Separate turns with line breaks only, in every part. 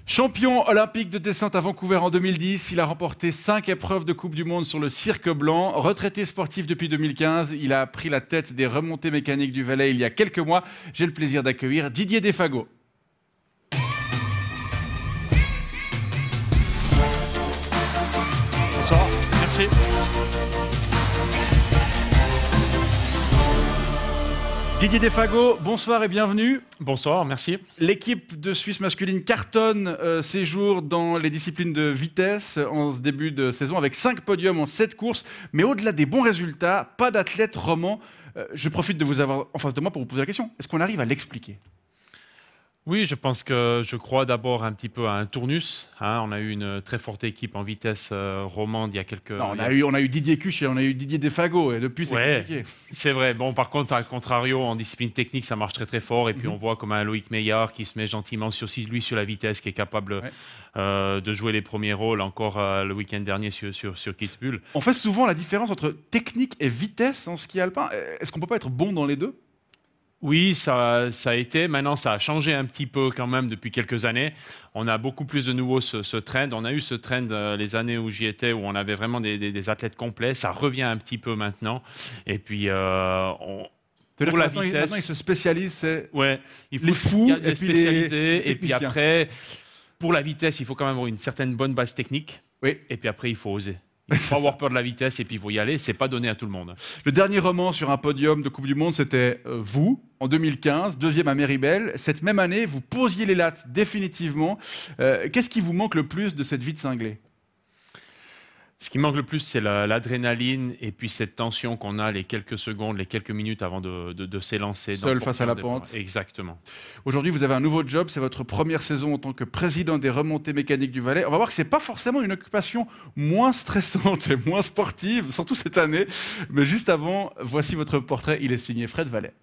Champion olympique de descente à Vancouver en 2010, il a remporté 5 épreuves de Coupe du Monde sur le cirque blanc. Retraité sportif depuis 2015, il a pris la tête des remontées mécaniques du Valais il y a quelques mois. J'ai le plaisir d'accueillir Didier Defago.
Bonsoir, merci.
Didier Defago, bonsoir et bienvenue.
Bonsoir, merci.
L'équipe de Suisse masculine cartonne ces jours dans les disciplines de vitesse en ce début de saison avec 5 podiums en 7 courses. Mais au-delà des bons résultats, pas d'athlète roman. Je profite de vous avoir en face de moi pour vous poser la question. Est-ce qu'on arrive à l'expliquer ?
Oui, je crois d'abord un petit peu à un tournus. On a eu une très forte équipe en vitesse romande il y a quelques...
Non, on a eu Didier Cuche et on a eu Didier Defago et depuis c'est compliqué.
C'est vrai. Bon, par contre, à contrario, en discipline technique, ça marche très très fort. Et puis on voit comme un Loïc Meillard qui se met gentiment sur la vitesse, qui est capable de jouer les premiers rôles encore le week-end dernier sur Kitzbühel.
On fait souvent la différence entre technique et vitesse en ski alpin. Est-ce qu'on peut pas être bon dans les deux ?
Oui, ça a été. Maintenant, ça a changé un petit peu quand même depuis quelques années. On a beaucoup plus de nouveau ce trend. On a eu ce trend les années où j'y étais, où on avait vraiment des athlètes complets. Ça revient un petit peu maintenant. Et puis,
pour la vitesse... Maintenant, ils se spécialisent.
Ouais, il faut
les fous
et puis
les
et puis après, pour la vitesse, il faut quand même avoir une certaine bonne base technique. Oui. Et puis après, il faut oser. Il faut avoir peur de la vitesse et puis il faut y aller. C'est pas donné à tout le monde.
Le dernier roman sur un podium de Coupe du Monde, c'était vous, en 2015, deuxième à Méribel. Cette même année, vous posiez les lattes définitivement. Qu'est-ce qui vous manque le plus de cette vie de cinglé ?
Ce qui manque le plus, c'est l'adrénaline et puis cette tension qu'on a les quelques secondes, les quelques minutes avant de s'élancer.
Seul face à la pente.
Exactement. Aujourd'hui,
vous avez un nouveau job, c'est votre première saison en tant que président des remontées mécaniques du Valais. On va voir que ce n'est pas forcément une occupation moins stressante et moins sportive, surtout cette année. Mais juste avant, voici votre portrait, il est signé Fred Vallet.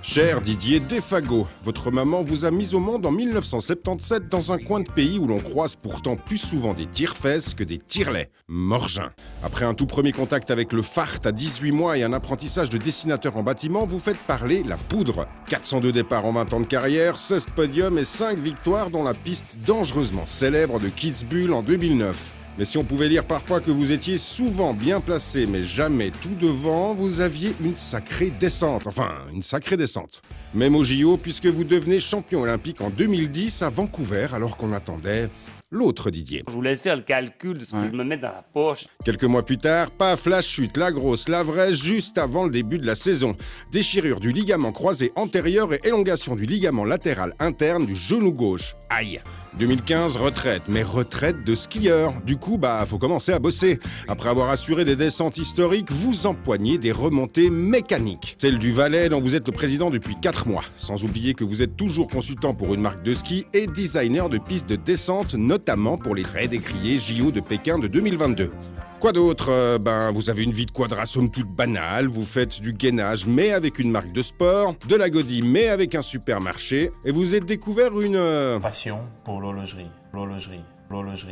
Cher Didier Defago, votre maman vous a mis au monde en 1977 dans un coin de pays où l'on croise pourtant plus souvent des tire-fesses que des tire-laits, Morgin. Après un tout premier contact avec le fart à 18 mois et un apprentissage de dessinateur en bâtiment, vous faites parler la poudre. 402 départs en 20 ans de carrière, 16 podiums et 5 victoires dans la piste dangereusement célèbre de Kitzbühel en 2009. Mais si on pouvait lire parfois que vous étiez souvent bien placé, mais jamais tout devant, vous aviez une sacrée descente. Enfin, une sacrée descente. Même au JO, puisque vous devenez champion olympique en 2010 à Vancouver, alors qu'on attendait l'autre Didier.
Je vous laisse faire le calcul de ce que je me mets dans la poche.
Quelques mois plus tard, paf, la chute, la grosse, la vraie, juste avant le début de la saison. Déchirure du ligament croisé antérieur et élongation du ligament latéral interne du genou gauche. Aïe. 2015, retraite, mais retraite de skieur. Du coup, faut commencer à bosser. Après avoir assuré des descentes historiques, vous empoignez des remontées mécaniques. Celle du Valais dont vous êtes le président depuis 4 mois. Sans oublier que vous êtes toujours consultant pour une marque de ski et designer de pistes de descente, notamment pour les très décriés JO de Pékin de 2022. Quoi d'autre ? Vous avez une vie de quadra somme toute banale, vous faites du gainage mais avec une marque de sport, de la godille mais avec un supermarché, et vous êtes découvert une...
passion pour l'horlogerie.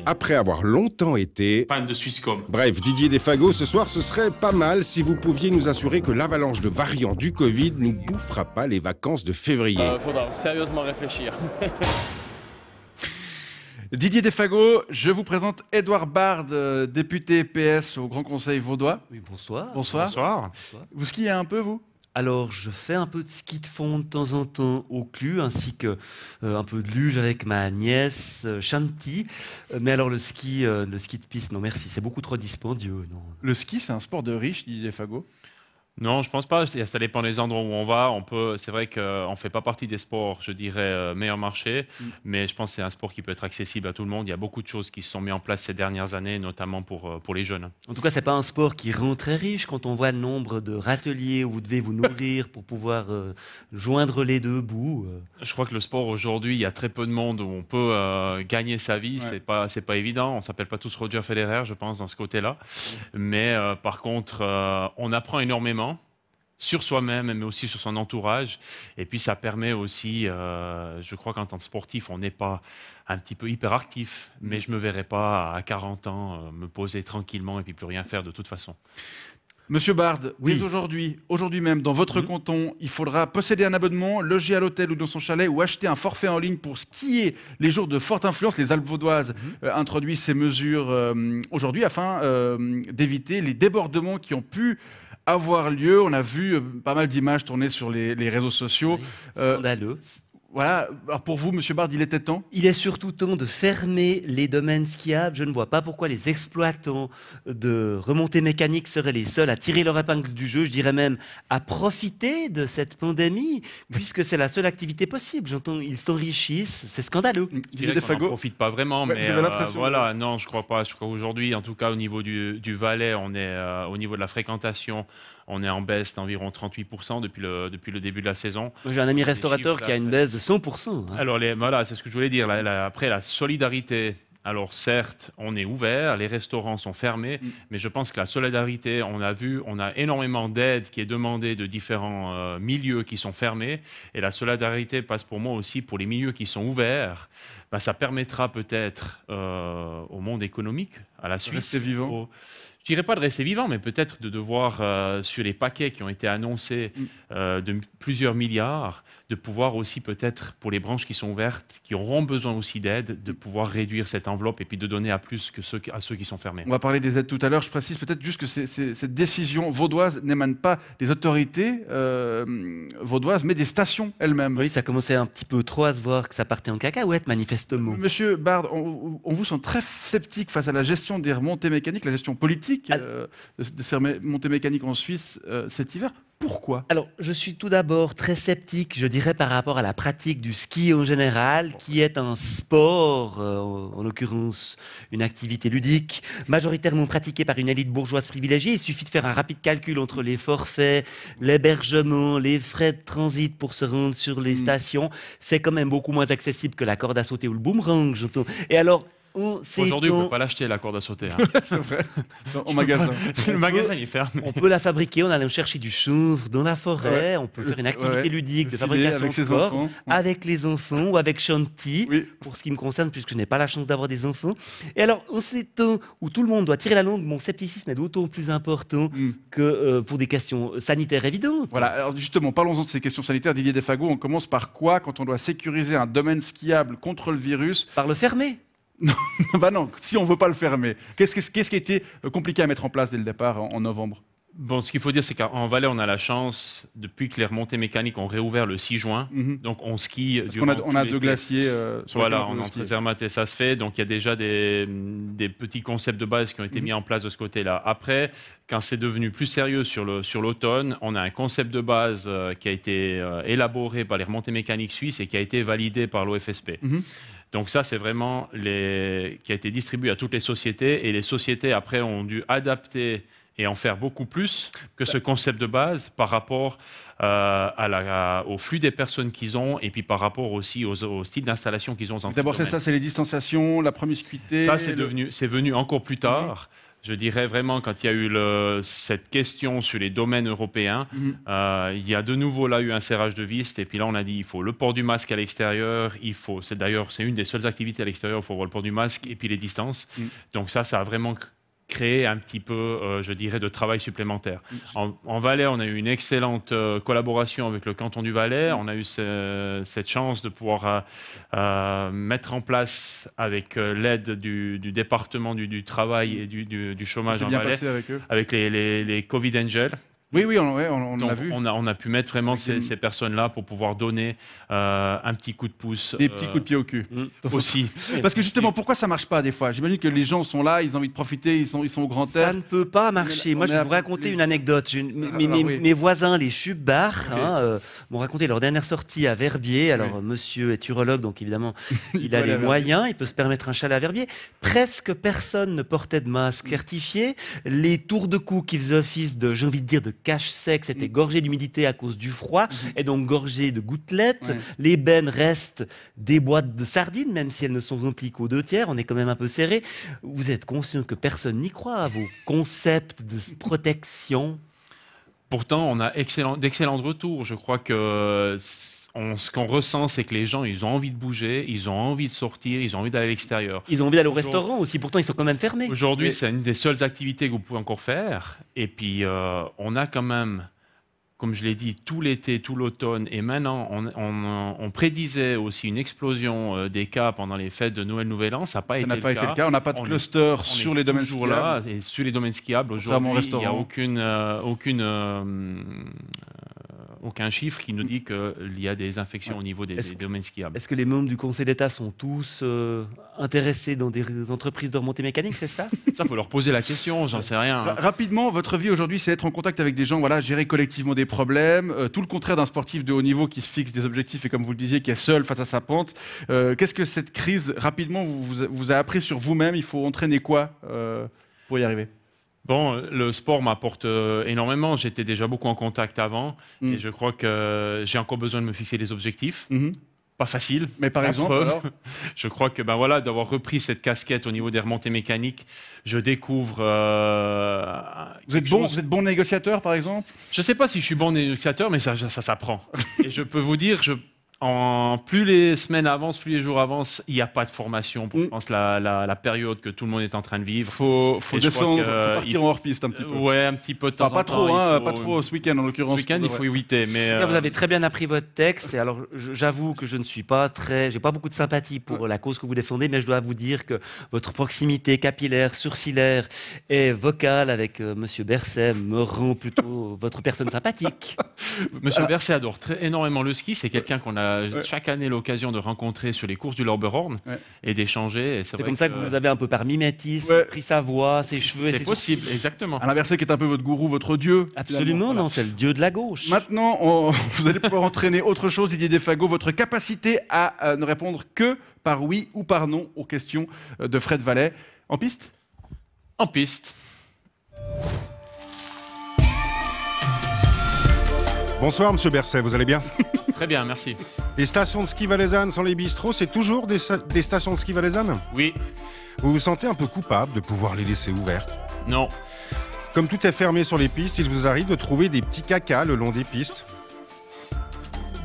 Après avoir longtemps été...
fan de Swisscom.
Bref, Didier Defago, ce soir, ce serait pas mal si vous pouviez nous assurer que l'avalanche de variants du Covid ne bouffera pas les vacances de février.
Faudra sérieusement réfléchir.
Didier Defago, je vous présente Édouard Bard, député PS au Grand Conseil vaudois.
Oui, bonsoir.
Bonsoir.
Bonsoir.
Vous skiez un peu, vous ?
Alors, je fais un peu de ski de fond de temps en temps au Clus, ainsi que un peu de luge avec ma nièce Shanti. Mais alors, le ski de piste, non merci, c'est beaucoup trop dispendieux. Non.
Le ski, c'est un sport de riche, Didier Defago ?
Non, je pense pas. Ça dépend des endroits où on va. C'est vrai qu'on ne fait pas partie des sports, je dirais, meilleur marché, mais je pense que c'est un sport qui peut être accessible à tout le monde. Il y a beaucoup de choses qui se sont mises en place ces dernières années, notamment pour les jeunes.
En tout cas, ce n'est pas un sport qui rend très riche quand on voit le nombre de râteliers où vous devez vous nourrir pour pouvoir joindre les deux bouts.
Je crois que le sport aujourd'hui, il y a très peu de monde où on peut gagner sa vie. Ouais. C'est pas évident. On ne s'appelle pas tous Roger Federer, je pense, dans ce côté-là. Mais par contre, on apprend énormément sur soi-même, mais aussi sur son entourage. Et puis, ça permet aussi, je crois qu'en tant que sportif, on n'est pas un petit peu hyperactif, mais je ne me verrais pas à 40 ans me poser tranquillement et puis plus rien faire de toute façon.
Monsieur Bard,
Oui.
dès aujourd'hui même, dans votre canton, il faudra posséder un abonnement, loger à l'hôtel ou dans son chalet ou acheter un forfait en ligne pour skier les jours de forte influence. Les Alpes vaudoises introduisent ces mesures aujourd'hui afin d'éviter les débordements qui ont pu avoir lieu. On a vu pas mal d'images tournées sur les réseaux sociaux.
Scandaleux.
Voilà. Alors pour vous, Monsieur Bard, il était temps.
Il est surtout temps de fermer les domaines skiables. Je ne vois pas pourquoi les exploitants de remontées mécaniques seraient les seuls à tirer leur épingle du jeu, je dirais même à profiter de cette pandémie, puisque c'est la seule activité possible. J'entends, ils s'enrichissent, c'est scandaleux.
Je dirais qu'on n'en profite pas vraiment,
Ouais,
mais
vous avez l'impression,
voilà, non, je crois pas. Je crois qu'aujourd'hui, en tout cas au niveau du Valais, on est au niveau de la fréquentation, on est en baisse d'environ 38% depuis le début de la saison.
Moi, j'ai un ami restaurateur
chiffres,
qui a une baisse de 100%. Hein.
Alors voilà, c'est ce que je voulais dire. Après la solidarité. Alors certes, on est ouvert, les restaurants sont fermés, mais je pense que la solidarité, on a énormément d'aide qui est demandée de différents milieux qui sont fermés, et la solidarité passe pour moi aussi pour les milieux qui sont ouverts. Ben, ça permettra peut-être au monde économique, à la Suisse,
rester vivant.
je dirais pas de rester vivant, mais peut-être de devoir, sur les paquets qui ont été annoncés de plusieurs milliards, de pouvoir aussi peut-être, pour les branches qui sont ouvertes, qui auront besoin aussi d'aide, de pouvoir réduire cette enveloppe et puis de donner à plus que à ceux qui sont fermés.
On va parler des aides tout à l'heure. Je précise peut-être juste que cette décision vaudoise n'émane pas des autorités vaudoises, mais des stations elles-mêmes.
Oui, ça commençait un petit peu trop à se voir que ça partait en cacahuète, manifestement.
Monsieur Bard, on vous sent très sceptique face à la gestion des remontées mécaniques, la gestion politique de ces remontées mécaniques en Suisse cet hiver. Pourquoi?
Alors, je suis tout d'abord très sceptique, je dirais, par rapport à la pratique du ski en général, qui est un sport, en l'occurrence une activité ludique, majoritairement pratiquée par une élite bourgeoise privilégiée. Il suffit de faire un rapide calcul entre les forfaits, l'hébergement, les frais de transit pour se rendre sur les stations. C'est quand même beaucoup moins accessible que la corde à sauter ou le boomerang, j'entends. Et alors,
aujourd'hui, on ne peut pas l'acheter, la corde à sauter. Hein.
C'est vrai. En magasin.
Le magasin, il est fermé.
On peut la fabriquer, on allait chercher du chanvre dans la forêt, on peut faire une activité ludique de fabrication
avec
de
ses
cordes,
enfants.
avec les enfants ou avec Shanti, pour ce qui me concerne, puisque je n'ai pas la chance d'avoir des enfants. Et alors, en ces temps où tout le monde doit tirer la langue, mon scepticisme est d'autant plus important que pour des questions sanitaires évidentes.
Voilà, alors justement, parlons-en de ces questions sanitaires. Didier Defago, on commence par quoi quand on doit sécuriser un domaine skiable contre le virus?
Par le fermer.
Bah non, si on ne veut pas le fermer. Qu'est-ce qui a été compliqué à mettre en place dès le départ en novembre?
Bon, ce qu'il faut dire, c'est qu'en Valais, on a la chance, depuis que les remontées mécaniques ont réouvert le 6 juin, donc on skie durant
on a deux glaciers sur
voilà,
lesquels
on
peut
entre
skier.
Zermatt et ça se fait. Donc il y a déjà des petits concepts de base qui ont été mis en place de ce côté-là. Après, quand c'est devenu plus sérieux sur l'automne, on a un concept de base qui a été élaboré par les remontées mécaniques suisses et qui a été validé par l'OFSP. Donc ça, c'est vraiment qui a été distribué à toutes les sociétés, et les sociétés après ont dû adapter et en faire beaucoup plus que ce concept de base par rapport au flux des personnes qu'ils ont, et puis par rapport aussi au style d'installation qu'ils ont.
D'abord, c'est ça, c'est les distanciations, la promiscuité.
Ça, c'est venu encore plus tard. Je dirais vraiment, quand il y a eu cette question sur les domaines européens, il y a de nouveau là eu un serrage de vis, et puis là on a dit il faut le port du masque à l'extérieur, c'est une des seules activités à l'extérieur, il faut avoir le port du masque et puis les distances. Donc ça a vraiment créé un petit peu, je dirais, de travail supplémentaire. En Valais, on a eu une excellente collaboration avec le canton du Valais. On a eu cette chance de pouvoir mettre en place, avec l'aide du département du travail et du chômage en Valais, avec les Covid Angels.
Oui, on l'a vu.
On a pu mettre vraiment ces personnes-là pour pouvoir donner un petit coup de pouce.
Des petits coups de pied au cul.
Aussi.
Parce que justement, pourquoi ça ne marche pas des fois? J'imagine que les gens sont là, ils ont envie de profiter, ils sont au grand air.
Ça ne peut pas marcher. Moi, je vais vous raconter une anecdote. Mes voisins, les Schubach, m'ont raconté leur dernière sortie à Verbier. Alors, monsieur est urologue, donc évidemment, il a les moyens, il peut se permettre un chalet à Verbier. Presque personne ne portait de masque certifié. Les tours de cou qui faisaient office de, j'ai envie de dire, de cache-sec, c'était gorgé d'humidité à cause du froid, et donc gorgé de gouttelettes. Les bennes restent des boîtes de sardines, même si elles ne sont remplies qu'aux 2/3. On est quand même un peu serré. Vous êtes conscient que personne n'y croit à vos concepts de protection?
Pourtant, on a d'excellents retours. Je crois que ce qu'on ressent, c'est que les gens, ils ont envie de bouger, ils ont envie de sortir, ils ont envie d'aller à l'extérieur.
Ils ont envie d'aller au restaurant aussi, pourtant ils sont quand même fermés.
Aujourd'hui, c'est une des seules activités que vous pouvez encore faire. Et puis, on a quand même, comme je l'ai dit, tout l'été, tout l'automne, et maintenant, on prédisait aussi une explosion des cas pendant les fêtes de Noël, Nouvel An. Ça n'a pas été le cas.
On n'a pas de cluster sur les domaines skiables.
Là, et sur les domaines skiables, aujourd'hui, il n'y a aucun chiffre qui nous dit qu'il y a des infections au niveau des domaines skiables.
Est-ce que les membres du Conseil d'État sont tous intéressés dans des entreprises de remontée mécanique, c'est ça?
Ça, il faut leur poser la question, j'en sais rien.
Rapidement, votre vie aujourd'hui, c'est être en contact avec des gens, voilà, gérer collectivement des problèmes, tout le contraire d'un sportif de haut niveau qui se fixe des objectifs et, comme vous le disiez, qui est seul face à sa pente. Qu'est-ce que cette crise, rapidement, vous a appris sur vous-même? Il faut entraîner quoi pour y arriver?
Bon, le sport m'apporte énormément. J'étais déjà beaucoup en contact avant et je crois que j'ai encore besoin de me fixer des objectifs. Pas facile.
Mais par exemple, alors
je crois que d'avoir repris cette casquette au niveau des remontées mécaniques, je découvre.
Vous êtes bon négociateur, par exemple?
Je ne sais pas si je suis bon négociateur, mais ça s'apprend. Et je peux vous dire, plus les semaines avancent, plus les jours avancent, il n'y a pas de formation pour, je pense, la période que tout le monde est en train de vivre.
Faut descendre, faut partir en hors-piste un petit peu.
Ouais, un petit peu de temps
pas trop, pas trop ce week-end en l'occurrence.
Ce week-end, il faut éviter. Mais
vous avez très bien appris votre texte. Et alors, j'avoue que je ne suis pas j'ai pas beaucoup de sympathie pour la cause que vous défendez, mais je dois vous dire que votre proximité capillaire, sourcilière et vocale avec Monsieur Berset me rend plutôt votre personne sympathique.
Monsieur Berset adore énormément le ski. C'est quelqu'un qu'on a chaque année l'occasion de rencontrer sur les courses du Lorbehorn et d'échanger.
C'est comme ça que vous avez un peu par mimétisme pris sa voix, ses cheveux.
C'est possible, exactement.
Alain Berset qui est un peu votre gourou, votre dieu.
Absolument, non, c'est le dieu de la gauche.
Maintenant, vous allez pouvoir entraîner autre chose, Didier Defago, votre capacité à ne répondre que par oui ou par non aux questions de Fred Vallet. En piste?
En piste.
Bonsoir, Monsieur Berset, vous allez bien?
Très bien, merci.
Les stations de ski valaisannes sans les bistrots, c'est toujours des stations de ski valaisannes?
Oui.
Vous vous sentez un peu coupable de pouvoir les laisser ouvertes?
Non.
Comme tout est fermé sur les pistes, il vous arrive de trouver des petits cacas le long des pistes?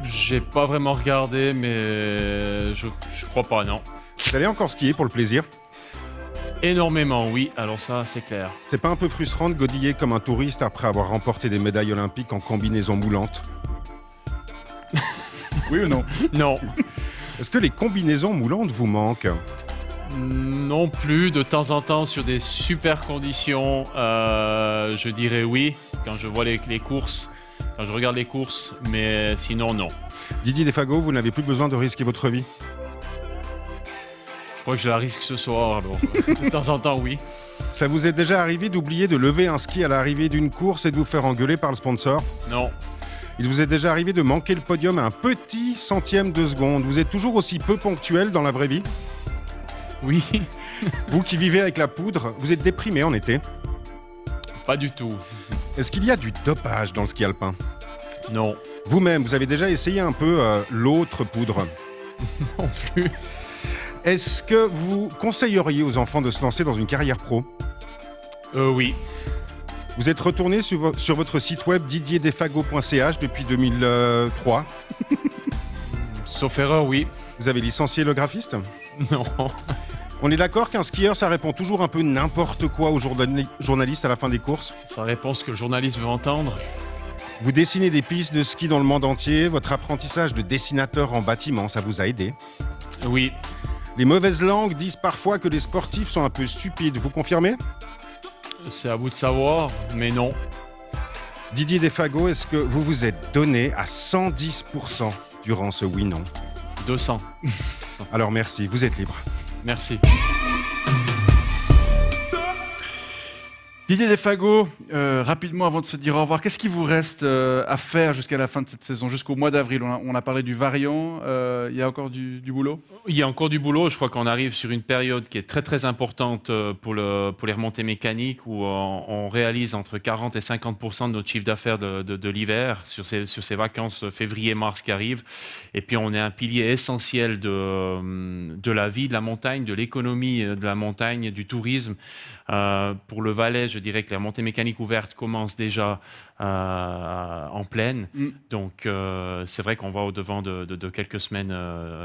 J'ai pas vraiment regardé, mais je crois pas, non.
Vous allez encore skier pour le plaisir?
Énormément, oui. Alors ça, c'est clair.
C'est pas un peu frustrant de godiller comme un touriste après avoir remporté des médailles olympiques en combinaison moulante?
Oui ou non?
Non.
Est-ce que les combinaisons moulantes vous manquent?
Non plus. De temps en temps, sur des super conditions, je dirais oui. Quand je vois les courses, quand je regarde les courses, mais sinon, non.
Didier Defago, vous n'avez plus besoin de risquer votre vie?
Je crois que je la risque ce soir, alors de temps en temps, oui.
Ça vous est déjà arrivé d'oublier de lever un ski à l'arrivée d'une course et de vous faire engueuler par le sponsor?
Non.
Il vous est déjà arrivé de manquer le podium à un petit centième de seconde? Vous êtes toujours aussi peu ponctuel dans la vraie vie?
Oui.
Vous qui vivez avec la poudre, vous êtes déprimé en été?
Pas du tout.
Est-ce qu'il y a du dopage dans le ski alpin?
Non.
Vous-même, vous avez déjà essayé un peu l'autre poudre?
Non plus.
Est-ce que vous conseilleriez aux enfants de se lancer dans une carrière pro?
Oui.
Vous êtes retourné sur votre site web didierdefago.ch depuis 2003?
Sauf erreur, oui.
Vous avez licencié le graphiste?
Non.
On est d'accord qu'un skieur, ça répond toujours un peu n'importe quoi aux journalistes à la fin des courses?
Ça répond ce que le journaliste veut entendre.
Vous dessinez des pistes de ski dans le monde entier. Votre apprentissage de dessinateur en bâtiment, ça vous a aidé?
Oui.
Les mauvaises langues disent parfois que les sportifs sont un peu stupides. Vous confirmez?
C'est à vous de savoir, mais non.
Didier Defago, est-ce que vous vous êtes donné à 110% durant ce oui-non?
200.
Alors merci, vous êtes libre.
Merci.
Didier Defago, rapidement avant de se dire au revoir, qu'est-ce qu'il vous reste à faire jusqu'à la fin de cette saison, jusqu'au mois d'avril? On a parlé du variant, il y a encore du boulot?
Il y a encore du boulot. Je crois qu'on arrive sur une période qui est très très importante pour les remontées mécaniques où on réalise entre 40 et 50% de notre chiffre d'affaires de l'hiver sur ces vacances février-mars qui arrivent. Et puis on est un pilier essentiel de la vie de la montagne, de l'économie de la montagne, du tourisme. Pour le Valais, je dirais que la montée mécanique ouverte commence déjà en pleine. Donc, c'est vrai qu'on va au-devant de quelques semaines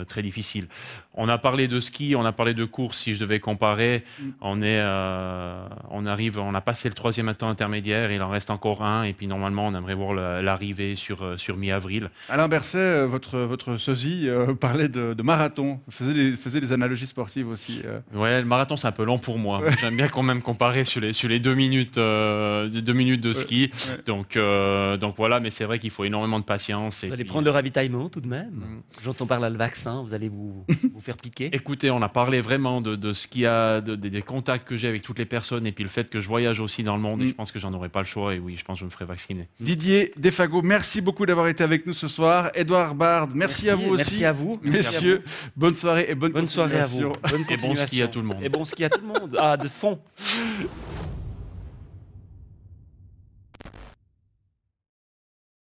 très difficiles. On a parlé de ski, on a parlé de course. Si je devais comparer, on a passé le 3e temps intermédiaire, il en reste encore un. Et puis, normalement, on aimerait voir l'arrivée sur mi-avril.
Alain Berset, votre sosie, parlait de marathon, faisait des analogies sportives aussi.
Ouais, le marathon, c'est un peu long pour moi. J'aime bien quand même comparer sur les 2 minutes, 2 minutes de ski. Donc voilà, mais c'est vrai qu'il faut énormément de patience.
Vous allez prendre le ravitaillement tout de même. J'entends parler le vaccin, vous allez vous faire piquer.
Écoutez, on a parlé vraiment de ce qu'il y a, des contacts que j'ai avec toutes les personnes et puis le fait que je voyage aussi dans le monde. Et je pense que j'en aurai pas le choix et oui, je pense que je me ferai vacciner.
Didier Defago, merci beaucoup d'avoir été avec nous ce soir. Édouard Bard, merci à vous aussi.
Merci à vous.
Messieurs, bonne soirée et bonne
soirée à vous.
continuation.
Bonne
et bon ski à tout le monde.
Et bon ski à tout le monde. Ah, de fond.